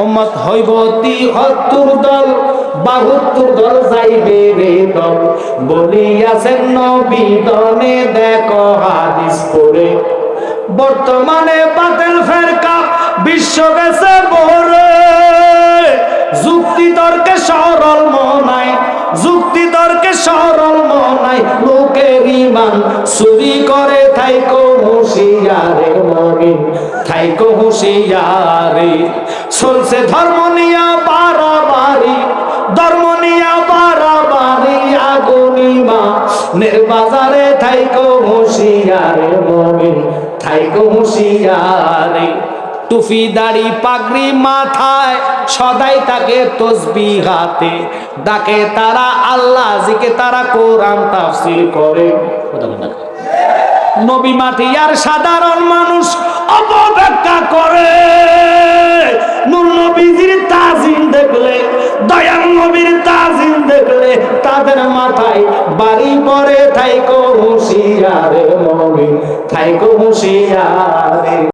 উম্মত হইব ৭৩ দল ৭২ দল যাইবে রে দল বলিয়াছেন নবী দনে দেখো হাদিস পড়ে বর্তমানে বাতিল ফেরকা বিশ্ব গেছে ভরে যুক্তি তর্কে সরল মনাই যুক্তি তর্কে সরল মনাই লোকের ঈমান চুরি করে থাইকো হুঁশিয়ারে মুমিন থাইকো হুঁশিয়ারে চলছে ধর্ম নিয়া বাড়াবাড়ি ধর্ম নিয়া বাড়াবাড়ি আগুনিমা নির্বাজারে থাইকো হুঁশিয়ারে মুমিন থাইকো হুঁশিয়ারে টুপি দাড়ি পাগড়ি মাথায় সদাই তাকে তসবিহ হাতে ডাকে তারা আল্লাহ জিকে তারা কোরআন তাফসীর করে নবী মাটি আর সাধারণ মানুষ অপব্যাখ্যা করে নূর নবীজির তাজিম দেখলে দয়াল নবীর তাজিম দেখলে তাদের মাথায় বাড়ি পড়ে থাইকো হুঁশিয়ারে মুমিন থাইকো হুঁশিয়ারে।